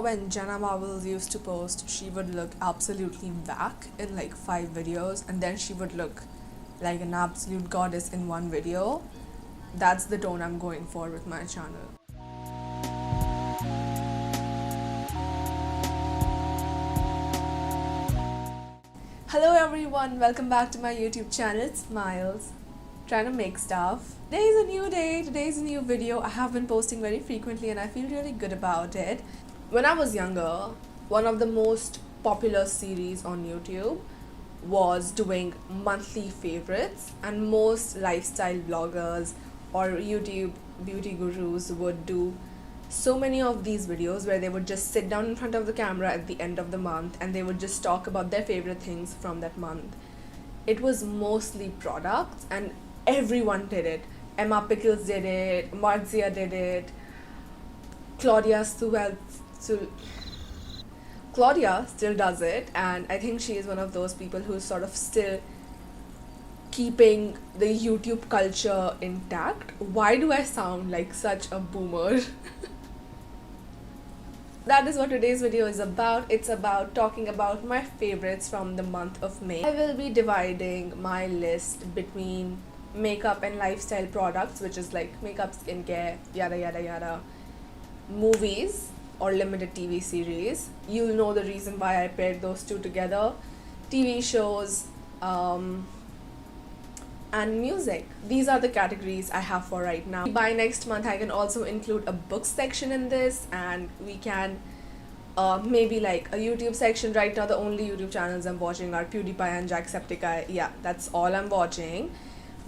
When Jenna Marbles used to post, she would look absolutely whack in like 5 videos, and then she would look like an absolute goddess in one video. That's the tone I'm going for with my channel. Hello everyone, welcome back to my YouTube channel. It's Miles, trying to make stuff. Today is a new day, today is a new video. I have been posting very frequently and I feel really good about it. When I was younger, one of the most popular series on YouTube was doing monthly favorites, and most lifestyle bloggers or YouTube beauty gurus would do so many of these videos where they would just sit down in front of the camera at the end of the month and they would just talk about their favorite things from that month. It was mostly products and everyone did it. Emma Pickles did it, Marzia did it, Claudia Claudia still does it, and I think she is one of those people who's sort of still keeping the YouTube culture intact. Why do I sound like such a boomer? That is what today's video is about. It's about talking about my favorites from the month of May. I will be dividing my list between makeup and lifestyle products, which is like makeup, skincare, yada yada yada, movies or limited TV series. You'll know the reason why I paired those two together. TV shows, and music. These are the categories I have for right now. By next month, I can also include a book section in this, and we can maybe like a YouTube section. Right now, the only YouTube channels I'm watching are PewDiePie and Jacksepticeye. Yeah, that's all I'm watching.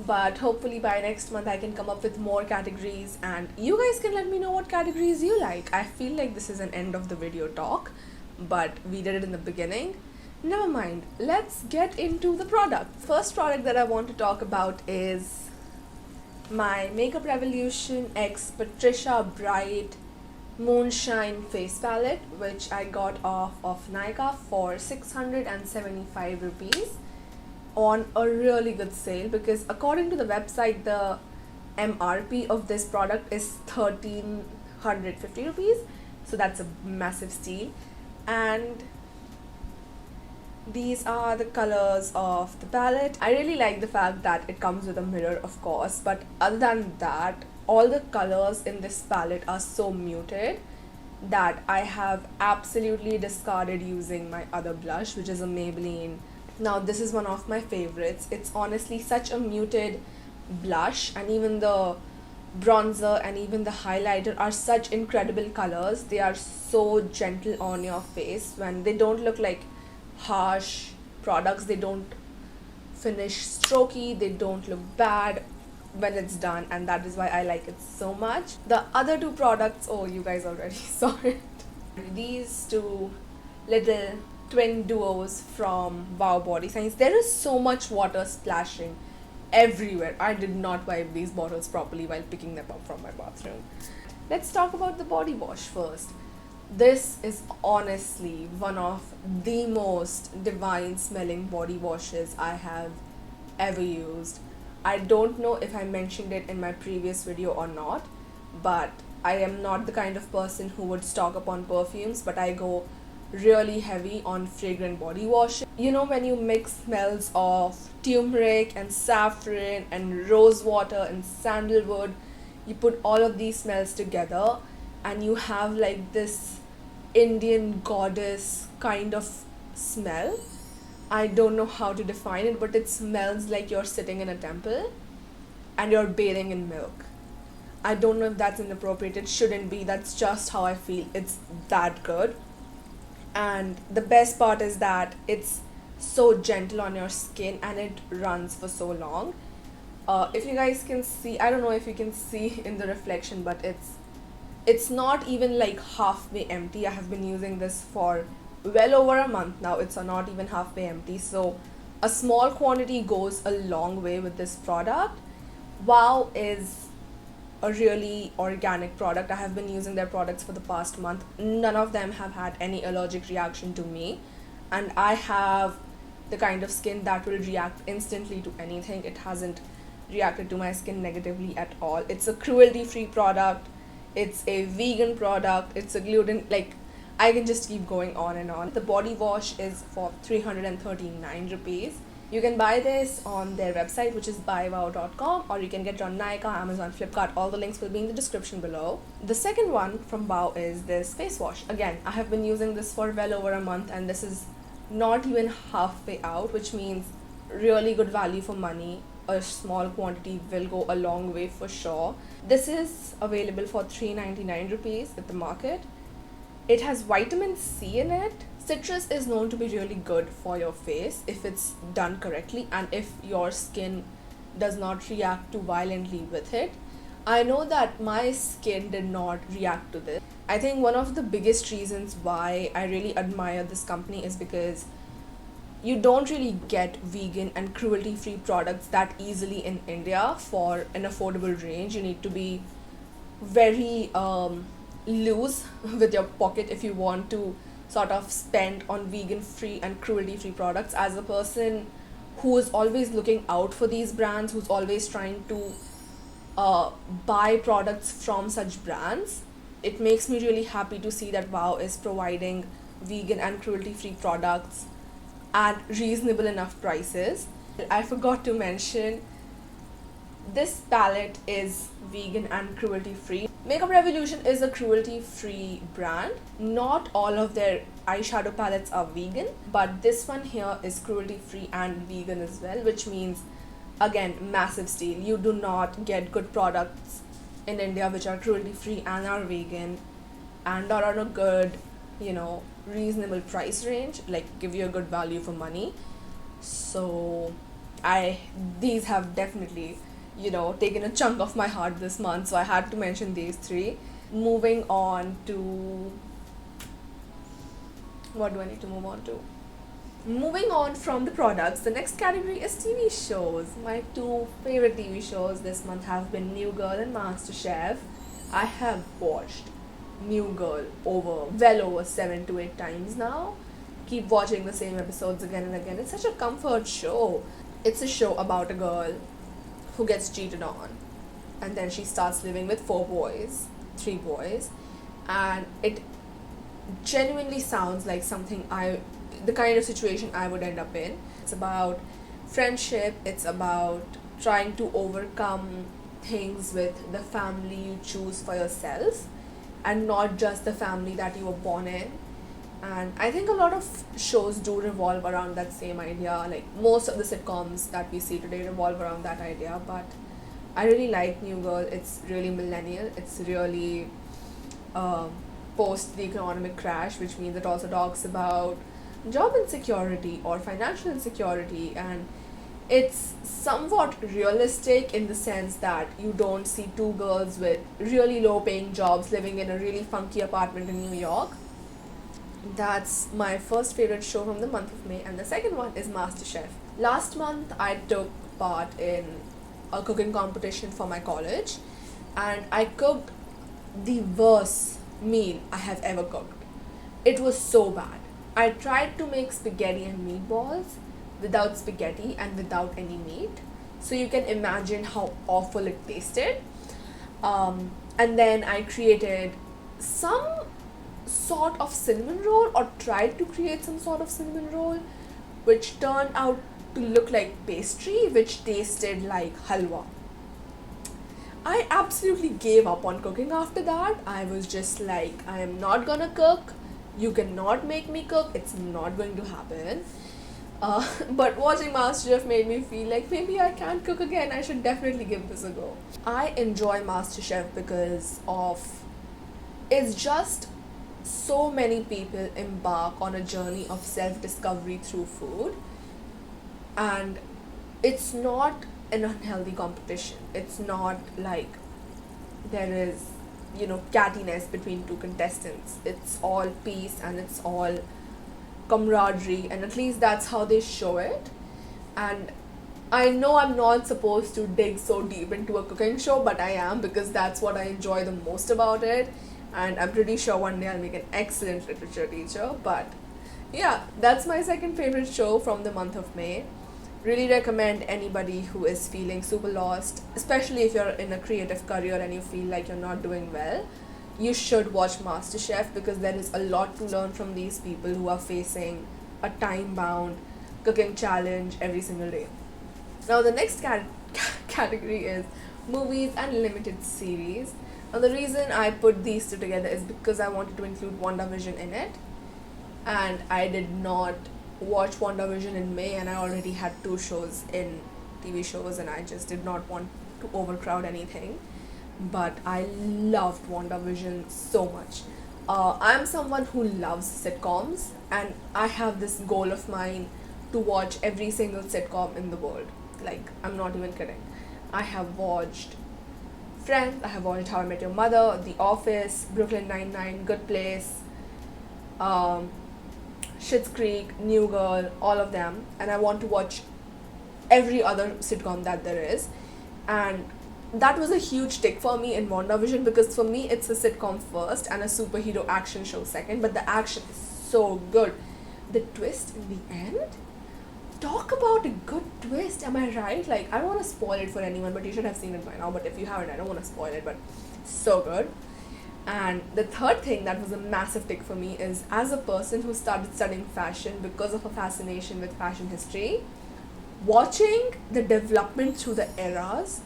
But hopefully by next month, I can come up with more categories, and you guys can let me know what categories you like. I feel like this is an end of the video talk, but we did it in the beginning. Never mind, let's get into the product. First product that I want to talk about is my Makeup Revolution X Patricia Bright Moonshine Face Palette, which I got off of Nykaa for 675 rupees on a really good sale, because according to the website, the MRP of this product is 1350 rupees, so that's a massive steal. And these are the colors of the palette. I really like the fact that it comes with a mirror, of course, but other than that, all the colors in this palette are so muted that I have absolutely discarded using my other blush, which is a Maybelline. Now this is one of my favorites. It's honestly such a muted blush, and even the bronzer and even the highlighter are such incredible colors. They are so gentle on your face when they don't look like harsh products. They don't finish strokey, they don't look bad when it's done, and that is why I like it so much. The other two products, oh, you guys already saw it. These two little twin duos from Wow Body Science. There is so much water splashing everywhere. I did not wipe these bottles properly while picking them up from my bathroom. Let's talk about the body wash first. This is honestly one of the most divine smelling body washes I have ever used. I don't know if I mentioned it in my previous video or not, but I am not the kind of person who would stock up on perfumes, but I go really heavy on fragrant body wash. You know, when you mix smells of turmeric and saffron and rose water and sandalwood, you put all of these smells together and you have like this Indian goddess kind of smell. I don't know how to define it, but it smells like you're sitting in a temple and you're bathing in milk. I don't know if that's inappropriate. It shouldn't be. That's just how I feel. It's that good. And the best part is that it's so gentle on your skin and it runs for so long. If you guys can see, I don't know if you can see in the reflection, but it's not even like halfway empty. I have been using this for well over a month now. It's not even halfway empty, so a small quantity goes a long way with this product. Wow is a really organic product. I have been using their products for the past month. None of them have had any allergic reaction to me, and I have the kind of skin that will react instantly to anything. It hasn't reacted to my skin negatively at all. It's a cruelty free product, it's a vegan product, it's a gluten, like, I can just keep going on and on. The body wash is for 339 rupees. You can buy this on their website, which is buywow.com, or you can get it on Nykaa, Amazon, Flipkart. All the links will be in the description below. The second one from Wow is this face wash. Again, I have been using this for well over a month, and this is not even halfway out, which means really good value for money. A small quantity will go a long way for sure. This is available for 399 rupees at the market. It has vitamin C in it. Citrus is known to be really good for your face if it's done correctly and if your skin does not react too violently with it. I know that my skin did not react to this. I think one of the biggest reasons why I really admire this company is because you don't really get vegan and cruelty free products that easily in India for an affordable range. You need to be very loose with your pocket if you want to sort of spend on vegan free and cruelty free products. As a person who is always looking out for these brands, who's always trying to buy products from such brands, it makes me really happy to see that Wow is providing vegan and cruelty free products at reasonable enough prices. I forgot to mention, this palette is vegan and cruelty free. Makeup Revolution is a cruelty free brand. Not all of their eyeshadow palettes are vegan, but this one here is cruelty free and vegan as well, which means, again, massive steal. You do not get good products in India which are cruelty free and are vegan and are on a good, reasonable price range, like give you a good value for money. So these have definitely taken a chunk of my heart this month, so I had to mention these three. Moving on to, what do I need to move on to? Moving on from the products, the next category is TV shows. My two favorite TV shows this month have been New Girl and MasterChef. I have watched New Girl well over 7 to 8 times now. Keep watching the same episodes again and again. It's such a comfort show. It's a show about a girl who gets cheated on, and then she starts living with 3 boys, and it genuinely sounds like the kind of situation I would end up in. It's about friendship, it's about trying to overcome things with the family you choose for yourself and not just the family that you were born in. And I think a lot of shows do revolve around that same idea. Like most of the sitcoms that we see today revolve around that idea. But I really like New Girl. It's really millennial. It's really post the economic crash, which means it also talks about job insecurity or financial insecurity. And it's somewhat realistic in the sense that you don't see two girls with really low paying jobs living in a really funky apartment in New York. That's my first favorite show from the month of May, and the second one is MasterChef. Last month, I took part in a cooking competition for my college, and I cooked the worst meal I have ever cooked. It was so bad. I tried to make spaghetti and meatballs without spaghetti and without any meat, so you can imagine how awful it tasted. And then I created some sort of cinnamon roll, or tried to create some sort of cinnamon roll, which turned out to look like pastry, which tasted like halwa. I absolutely gave up on cooking after that. I was just like, I am not gonna cook. You cannot make me cook. It's not going to happen. But watching MasterChef made me feel like maybe I can cook again. I should definitely give this a go. I enjoy MasterChef because it's just so many people embark on a journey of self-discovery through food, and it's not an unhealthy competition. It's not like there is cattiness between two contestants. It's all peace and it's all camaraderie, and at least that's how they show it. And I know I'm not supposed to dig so deep into a cooking show, but I am, because that's what I enjoy the most about it. And I'm pretty sure one day I'll make an excellent literature teacher. But yeah, that's my second favorite show from the month of May. Really recommend anybody who is feeling super lost, especially if you're in a creative career and you feel like you're not doing well. you should watch MasterChef because there is a lot to learn from these people who are facing a time bound cooking challenge every single day. Now, the next category is movies and limited series. Now, the reason I put these two together is because I wanted to include WandaVision in it, and I did not watch WandaVision in May, and I already had two shows in TV shows, and I just did not want to overcrowd anything. But I loved WandaVision so much. I'm someone who loves sitcoms, and I have this goal of mine to watch every single sitcom in the world. Like, I'm not even kidding. I have watched Friends, I have watched How I Met Your Mother, The Office, Brooklyn Nine-Nine, Good Place, um, Schitt's Creek, New Girl, all of them, and I want to watch every other sitcom that there is. And that was a huge tick for me in WandaVision because for me it's a sitcom first and a superhero action show second, but the action is so good. The twist in the end? Talk about a good twist, am I right? Like, I don't want to spoil it for anyone, but you should have seen it by now. But if you haven't, I don't want to spoil it, but so good. And the third thing that was a massive tick for me is as a person who started studying fashion because of a fascination with fashion history, watching the development through the eras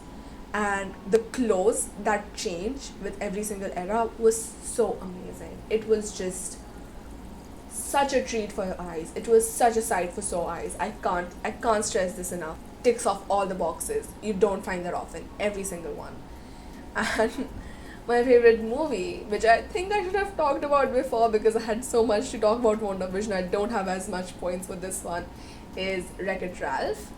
and the clothes that change with every single era was so amazing. It was just such a treat for your eyes. It was such a sight for sore eyes. I can't stress this enough. Ticks off all the boxes. You don't find that often. Every single one. And my favorite movie, which I think I should have talked about before because I had so much to talk about WandaVision, I don't have as much points for this one, is Wreck-It Ralph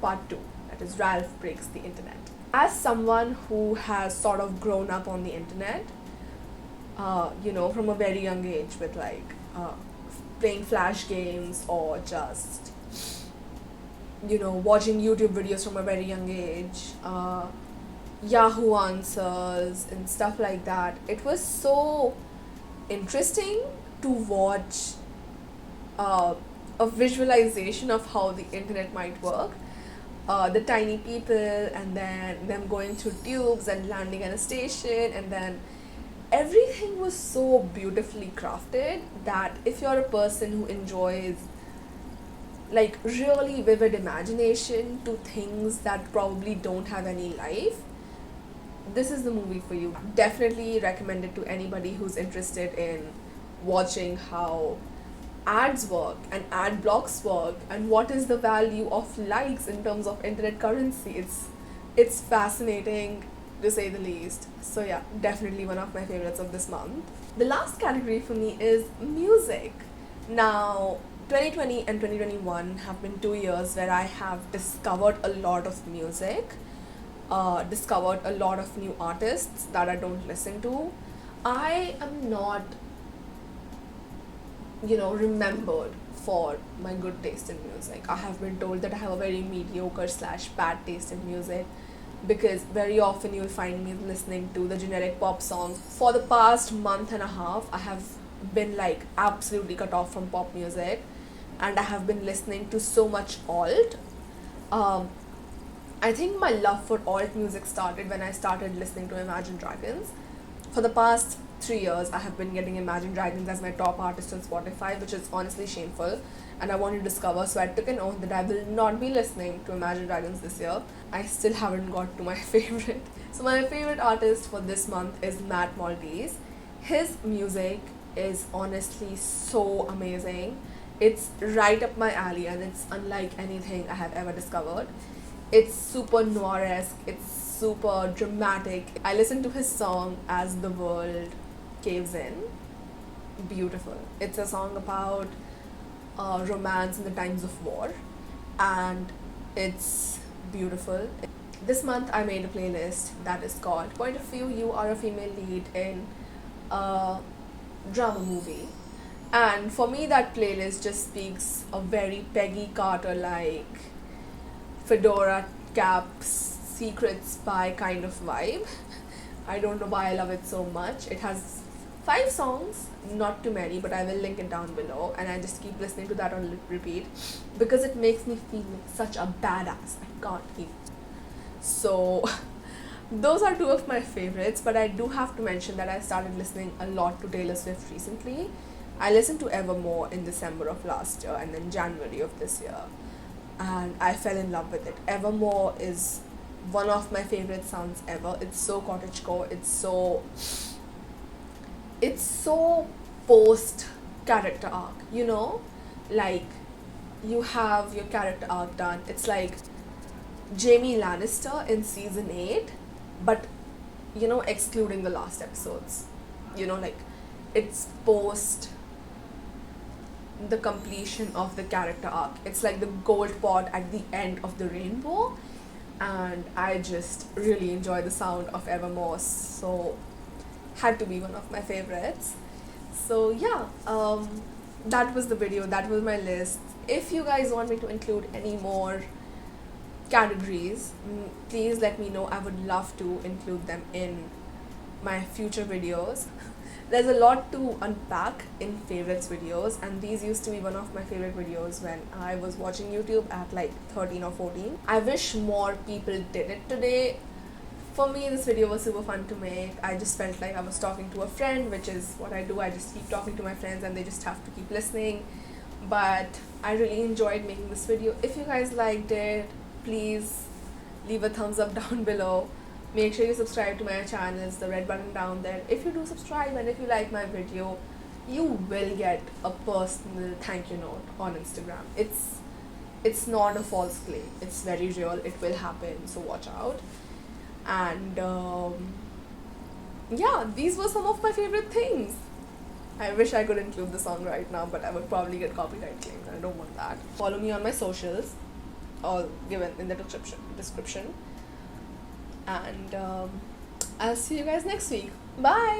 Part 2. That is Ralph Breaks the Internet. As someone who has sort of grown up on the internet, from a very young age with playing flash games or just, watching YouTube videos from a very young age, Yahoo Answers and stuff like that. It was so interesting to watch a visualization of how the internet might work. The tiny people, and then them going through tubes and landing at a station, and then everything was so beautifully crafted that if you're a person who enjoys really vivid imagination to things that probably don't have any life, this is the movie for you. Definitely recommend it to anybody who's interested in watching how ads work and ad blocks work and what is the value of likes in terms of internet currency. It's fascinating to say the least. So yeah, definitely one of my favorites of this month. The last category for me is music. Now, 2020 and 2021 have been 2 years where I have discovered a lot of music, discovered a lot of new artists that I don't listen to. I am not, remembered for my good taste in music. I have been told that I have a very mediocre / bad taste in music because very often you'll find me listening to the generic pop songs. For the past month and a half, I have been absolutely cut off from pop music, and I have been listening to so much alt. Um, I think my love for alt music started when I started listening to Imagine Dragons. For the past 3 years, I have been getting Imagine Dragons as my top artist on Spotify, which is honestly shameful, and I want to discover. So I took an oath that I will not be listening to Imagine Dragons this year. I still haven't got to my favorite. So my favorite artist for this month is Matt Maltese. His music is honestly so amazing. It's right up my alley, and it's unlike anything I have ever discovered. It's super noir-esque, it's super dramatic. I listened to his song As the World Caves In. Beautiful. It's a song about romance in the times of war, and it's beautiful. This month I made a playlist that is called Point of View, You Are a Female Lead in a Drama Movie. And for me, that playlist just speaks a very Peggy Carter fedora caps, secret spy kind of vibe. I don't know why I love it so much. It has 5 songs, not too many, but I will link it down below, and I just keep listening to that on repeat because it makes me feel like such a badass. I can't keep. So those are two of my favorites, but I do have to mention that I started listening a lot to Taylor Swift recently. I listened to Evermore in December of last year and then January of this year, and I fell in love with it. Evermore is one of my favorite sounds ever. It's so cottagecore. It's so post character arc. Like you have your character arc done. It's like Jamie Lannister in season 8, but excluding the last episodes. Like it's post the completion of the character arc. It's like the gold pot at the end of the rainbow, and I just really enjoy the sound of Evermore, so had to be one of my favorites. So yeah, that was the video, that was my list. If you guys want me to include any more categories, please let me know. I would love to include them in my future videos. There's a lot to unpack in favorites videos, and these used to be one of my favorite videos when I was watching YouTube at like 13 or 14. I wish more people did it today. For me, this video was super fun to make. I just felt like I was talking to a friend, which is what I do. I just keep talking to my friends and they just have to keep listening. But I really enjoyed making this video. If you guys liked it, please leave a thumbs up down below. Make sure you subscribe to my channel. It's the red button down there. If you do subscribe and if you like my video, you will get a personal thank you note on Instagram. It's not a false claim. It's very real. It will happen. So watch out. And yeah, these were some of my favorite things. I wish I could include the song right now, but I would probably get copyright claims. I don't want that. Follow me on my socials, all given in the description. And I'll see you guys next week. Bye.